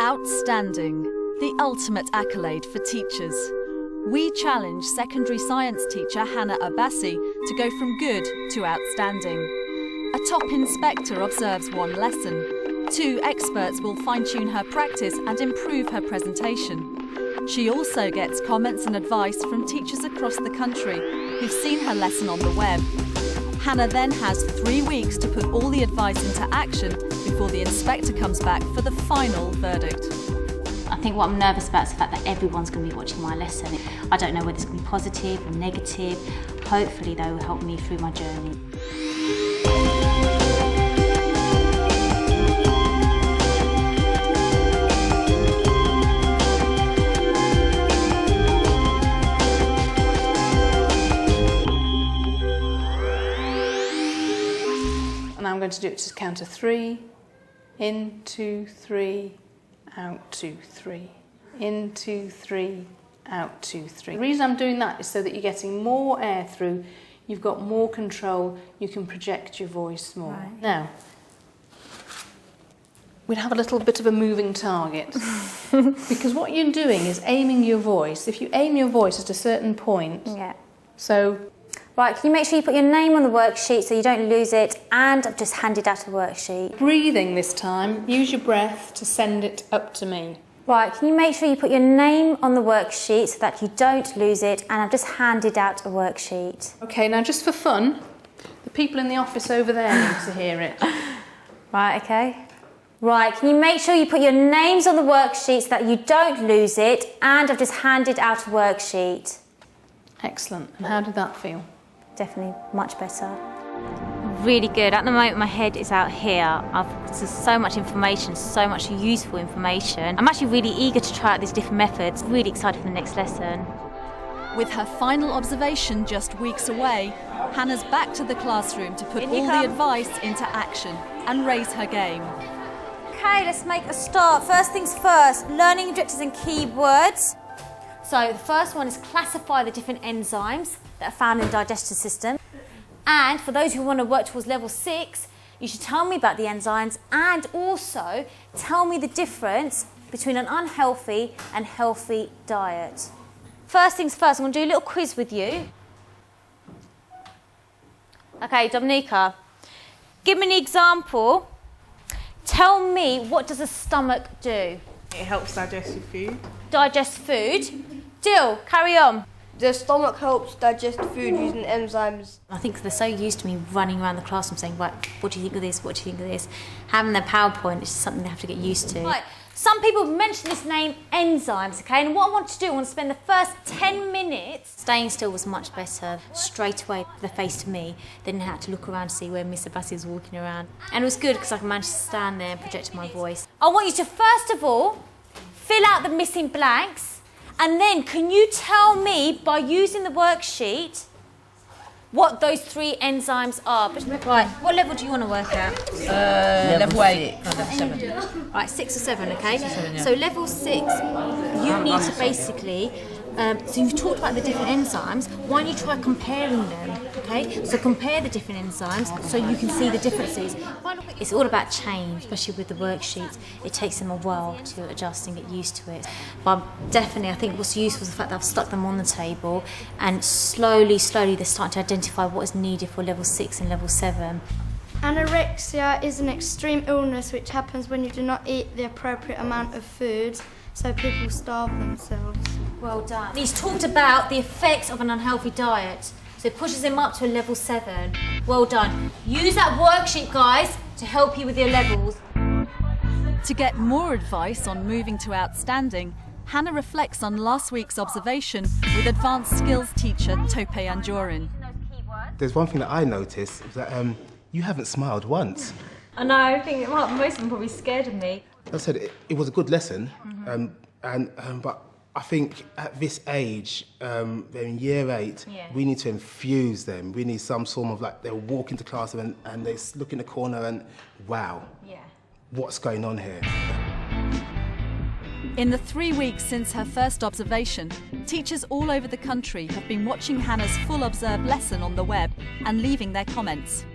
Outstanding, the ultimate accolade for teachers. We challenge secondary science teacher Hana Abbasi to go from good to outstanding. A top inspector observes one lesson. 2 experts will fine-tune her practice and improve her presentation. She also gets comments and advice from teachers across the country who've seen her lesson on the web. Hana then has 3 weeks to put all the advice into action before the inspector comes back for the final verdict. I think what I'm nervous about is the fact that everyone's going to be watching my lesson. I don't know whether it's going to be positive or negative. Hopefully they will help me through my journey. And I'm going to do it to count to 3, in, 2, 3, out, 2, 3, in, 2, 3, out, 2, 3. The reason I'm doing that is so that you're getting more air through, you've got more control, you can project your voice more. Right. Now, we'd have a little bit of a moving target because what you're doing is aiming your voice. If you aim your voice at a certain point, so... Right, can you make sure you put your name on the worksheet so you don't lose it, and I've just handed out a worksheet. Breathing this time, use your breath to send it up to me. Right, can you make sure you put your name on the worksheet so that you don't lose it, and I've just handed out a worksheet. Okay, now just for fun, the people in the office over there need to hear it. Right, okay. Right, can you make sure you put your names on the worksheet so that you don't lose it, and I've just handed out a worksheet. Excellent, and how did that feel? Definitely much better. Really good. At the moment my head is out here. There's so much information, so much useful information. I'm actually really eager to try out these different methods. Really excited for the next lesson. With her final observation just weeks away, Hannah's back to the classroom to put all the advice into action and raise her game. Okay, let's make a start. First things first, learning objectives and keywords. So the first one is classify the different enzymes that are found in the digestive system. And for those who want to work towards level 6, you should tell me about the enzymes and also tell me the difference between an unhealthy and healthy diet. First things first, I'm going to do a little quiz with you. Okay, Dominica, give me an example. Tell me, what does the stomach do? It helps digest your food. Digest food. Jill, carry on. The stomach helps digest food using enzymes. I think they're so used to me running around the classroom saying, right, what do you think of this, what do you think of this? Having their PowerPoint is just something they have to get used to. Right, some people mention this name, enzymes, okay? And what I want to do, I want to spend the first 10 minutes... Staying still was much better. Straight away, they faced me. They didn't have to look around to see where Miss Abbasi was walking around. And it was good because I managed to stand there and project my voice. I want you to, first of all, fill out the missing blanks. And then, can you tell me, by using the worksheet, what those 3 enzymes are? Right, what level do you want to work at? Level 8. No, level 7. Right, 6 or 7, okay? 7, yeah. So level 6, you need to basically... so you've talked about the different enzymes. Why don't you try comparing them, okay? So compare the different enzymes so you can see the differences. It's all about change, especially with the worksheets. It takes them a while to adjust and get used to it. But definitely, I think what's useful is the fact that I've stuck them on the table and slowly, they're starting to identify what is needed for level 6 and level 7. Anorexia is an extreme illness which happens when you do not eat the appropriate amount of food, so people starve themselves. Well done. He's talked about the effects of an unhealthy diet, so it pushes him up to a level 7. Well done. Use that worksheet, guys, to help you with your levels. To get more advice on moving to outstanding, Hannah reflects on last week's observation with advanced skills teacher Tope Anjorin. There's one thing that I noticed, is that you haven't smiled once. I know, I think most of them probably scared of me. I said it was a good lesson, but I think at this age, they're in year 8, we need to infuse them. We need some sort of they'll walk into class and they look in the corner and, wow, what's going on here? In the 3 weeks since her first observation, teachers all over the country have been watching Hannah's full observed lesson on the web and leaving their comments.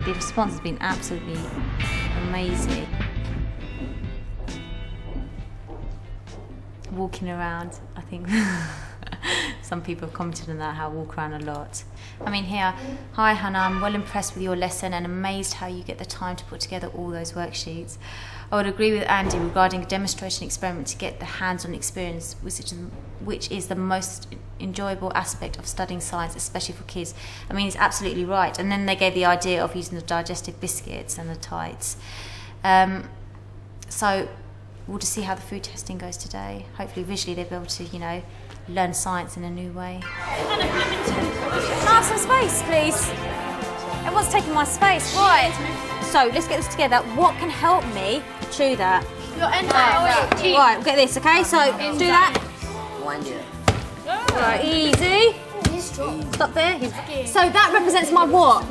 The response has been absolutely amazing. walking around. I think some people have commented on that, how I walk around a lot. I mean here, hi Hannah, I'm well impressed with your lesson and amazed how you get the time to put together all those worksheets. I would agree with Andy regarding a demonstration experiment to get the hands-on experience, which is the most enjoyable aspect of studying science, especially for kids. I mean, he's absolutely right. And then they gave the idea of using the digestive biscuits and the tights. So we'll just see how the food testing goes today. Hopefully visually they'll be able to, you know, learn science in a new way. Can I have some space, please? Everyone's taking my space. Right. So let's get this together. What can help me chew that? Your enzyme. Right, we'll get this, okay? So do that. Right, easy. Stop there. So that represents my what?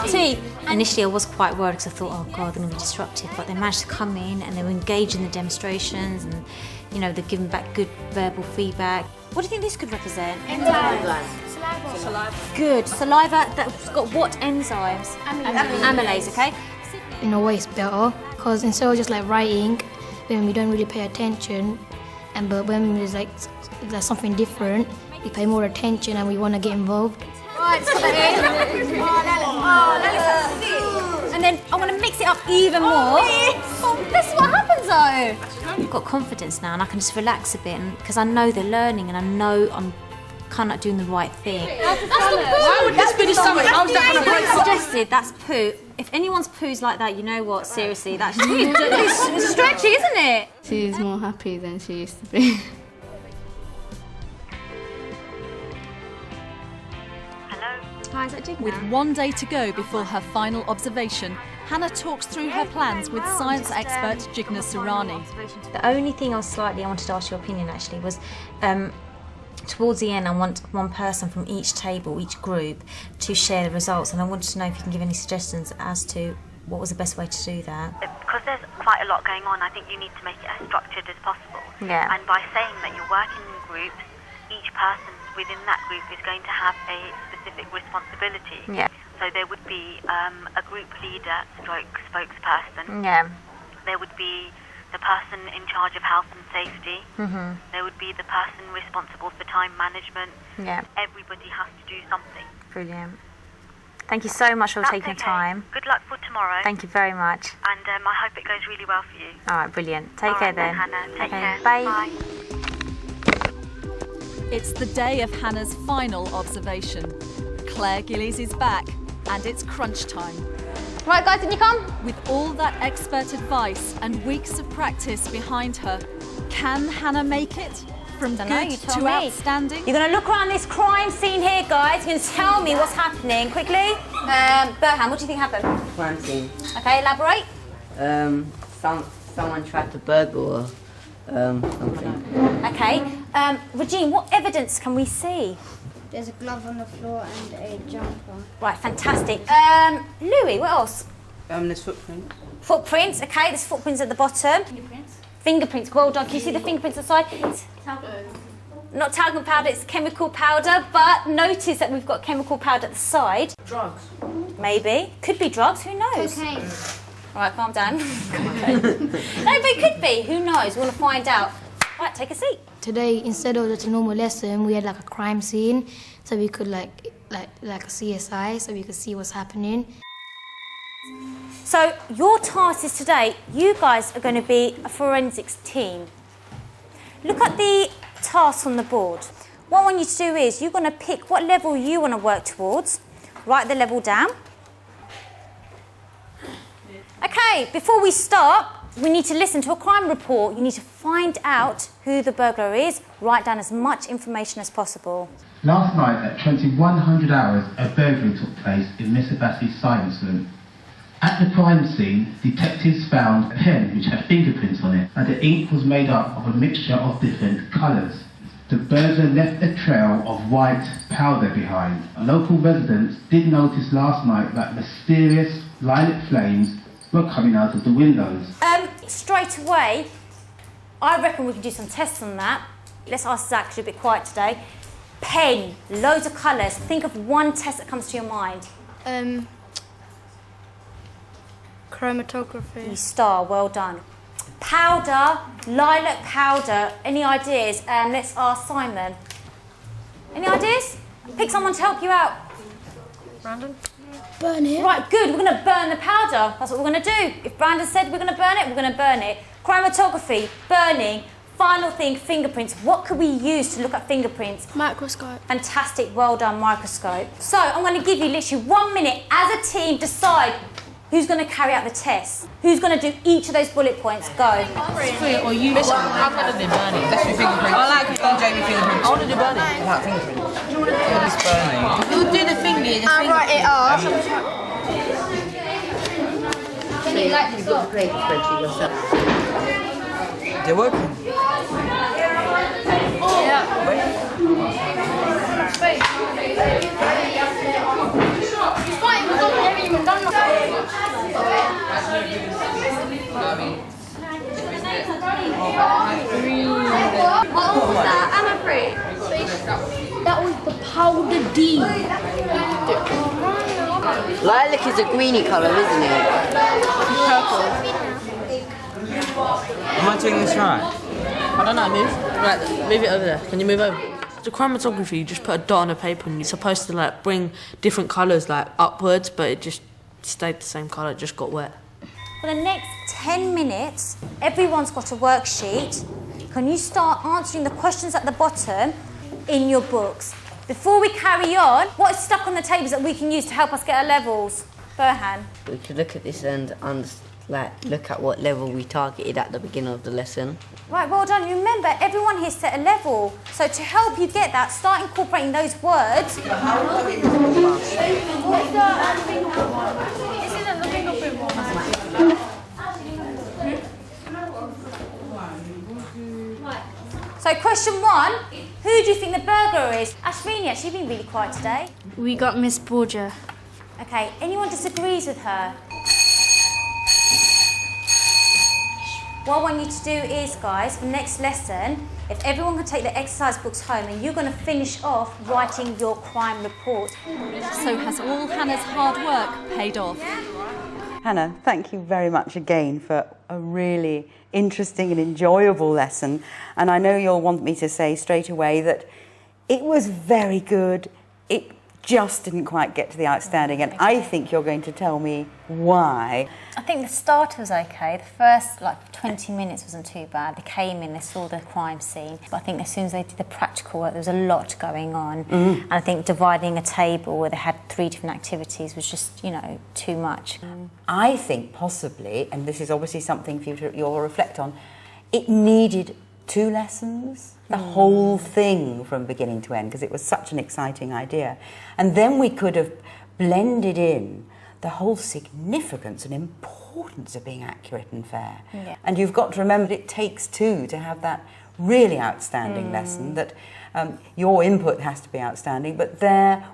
Tea. Initially I was quite worried because I thought, oh God, they're going to be disruptive, but they managed to come in and they were engaged in the demonstrations and, you know, they're giving back good verbal feedback. What do you think this could represent? Saliva. Good. Saliva that's got what enzymes? Amylase, okay? In a way it's better because instead of just like writing, when we don't really pay attention, but when there's like something different, we pay more attention and we want to get involved. Right, stop that in. And then I want to mix it up even more. This is what happens though. I've got confidence now and I can just relax a bit because I know they're learning and I know I'm kind of doing the right thing. Why would this finish something? How's that going to break up? Suggested that's poo. If anyone's poo's like that, you know what? Seriously, that's it's stretchy, isn't it? She's more happy than she used to be. Hi, is that Jig With one day to go before her final observation, Hannah talks through her plans with science expert Jigna Surani. The only thing I wanted to ask your opinion actually was towards the end I want one person from each table, each group, to share the results, and I wanted to know if you can give any suggestions as to what was the best way to do that. Because there's quite a lot going on, I think you need to make it as structured as possible. Yeah. And by saying that you're working in groups, each person within that group is going to have a specific responsibility. Yeah. So there would be a group leader stroke spokesperson. Yeah. There would be the person in charge of health and safety. Mhm. There would be the person responsible for time management. Yeah. Everybody has to do something. Brilliant. Thank you so much for taking the time. Good luck for tomorrow. Thank you very much. And I hope it goes really well for you. All right, brilliant. Take All care right then, then. Hannah. Take care. Bye. Bye. It's the day of Hannah's final observation. Claire Gillies is back, and it's crunch time. Right, guys, can you come? With all that expert advice and weeks of practice behind her, can Hannah make it from good to outstanding? You're going to look around this crime scene here, guys. You're going to tell me what's happening quickly. Burhan, what do you think happened? Crime scene. Okay, elaborate. Someone tried to burgle something. Okay. Regine, what evidence can we see? There's a glove on the floor and a jumper. Right, fantastic. Louis, what else? There's footprints. Footprints, okay, there's footprints at the bottom. Fingerprints, well done. Can you see the fingerprints on the side? It's not talcum powder, it's chemical powder, but notice that we've got chemical powder at the side. Drugs. Maybe. Could be drugs, who knows? Cocaine. Right, calm down. No, but it could be, who knows? We want to find out. Right, take a seat. Today, instead of just a normal lesson, we had like a crime scene, so we could like a CSI, so we could see what's happening. So your task is today, you guys are going to be a forensics team. Look at the tasks on the board. What I want you to do is you're going to pick what level you want to work towards. Write the level down. Okay, before we start, we need to listen to a crime report. You need to find out who the burglar is. Write down as much information as possible. Last night at 2100 hours, a burglary took place in Miss Abbasi's science room. At the crime scene, detectives found a pen which had fingerprints on it, and the ink was made up of a mixture of different colours. The burglar left a trail of white powder behind. Local residents did notice last night that mysterious lilac flames were coming out of the windows. Straight away, I reckon we can do some tests on that. Let's ask Zach, because you're a bit quiet today. Pen, loads of colours. Think of one test that comes to your mind. Chromatography. You star, well done. Powder, lilac powder. Any ideas? Let's ask Simon. Any ideas? Pick someone to help you out. Brandon? Burn it. Right, good. We're going to burn the powder. That's what we're going to do. If Brandon said we're going to burn it, we're going to burn it. Chromatography, burning. Final thing, fingerprints. What could we use to look at fingerprints? Microscope. Fantastic, well done, microscope. So I'm going to give you literally 1 minute as a team. Decide who's going to carry out the test. Who's going to do each of those bullet points? Go. Or you. I'm going to do burning. Let's do fingerprints. I like Jamie fingerprints. I want to do burning. I like fingerprints. It's burning. You'll do the finger. I'll write it off. You've got to create a spreadsheet yourself. They're working. What was that? I'm afraid. That was the powder D. Lilac is a greeny colour, isn't it? Am I doing this right? I don't know, move. Right, move it over there. Can you move over? The chromatography, you just put a dot on a paper and you're supposed to like bring different colours like upwards, but it just stayed the same colour, it just got wet. For the next 10 minutes, everyone's got a worksheet. Can you start answering the questions at the bottom in your books? Before we carry on, what is stuck on the tables that we can use to help us get our levels? Burhan. We could look at this and look at what level we targeted at the beginning of the lesson. Right, well done. You remember, everyone here set a level. So to help you get that, start incorporating those words. So question 1, who do you think the burglar is? Ashvini, actually, you've been really quiet today. We got Miss Borgia. Okay, anyone disagrees with her? What I want you to do is, guys, for the next lesson, if everyone can take their exercise books home and you're going to finish off writing your crime report. So has all Hannah's hard work paid off? Hannah, thank you very much again for a really interesting and enjoyable lesson. And I know you'll want me to say straight away that it was very good. It just didn't quite get to the outstanding, and I think you're going to tell me why. I think the start was okay. The first 20 minutes wasn't too bad. They came in, they saw the crime scene. But I think as soon as they did the practical work, there was a lot going on. And I think dividing a table where they had 3 different activities was just, too much. I think possibly, and this is obviously something for you'll reflect on, it needed 2 lessons, the whole thing from beginning to end, because it was such an exciting idea. And then we could have blended in the whole significance and importance of being accurate and fair. Yeah. And you've got to remember it takes 2 to have that really outstanding lesson, that your input has to be outstanding, but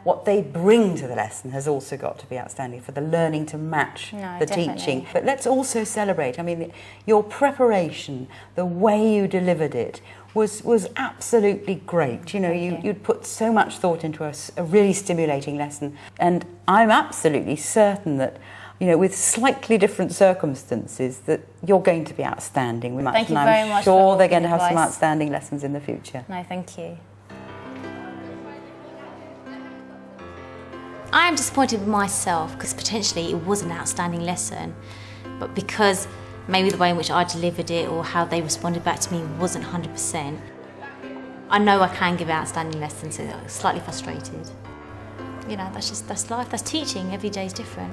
what they bring to the lesson has also got to be outstanding for the learning to match the teaching. But let's also celebrate, your preparation, the way you delivered it was absolutely great. You'd put so much thought into a really stimulating lesson, and I'm absolutely certain that with slightly different circumstances, that you're going to be outstanding. Thank you very much. I'm sure they're going to have some outstanding lessons in the future. No, thank you. I am disappointed with myself because potentially it was an outstanding lesson, but because maybe the way in which I delivered it or how they responded back to me wasn't 100%. I know I can give outstanding lessons, so I was slightly frustrated. That's life, that's teaching, every day is different.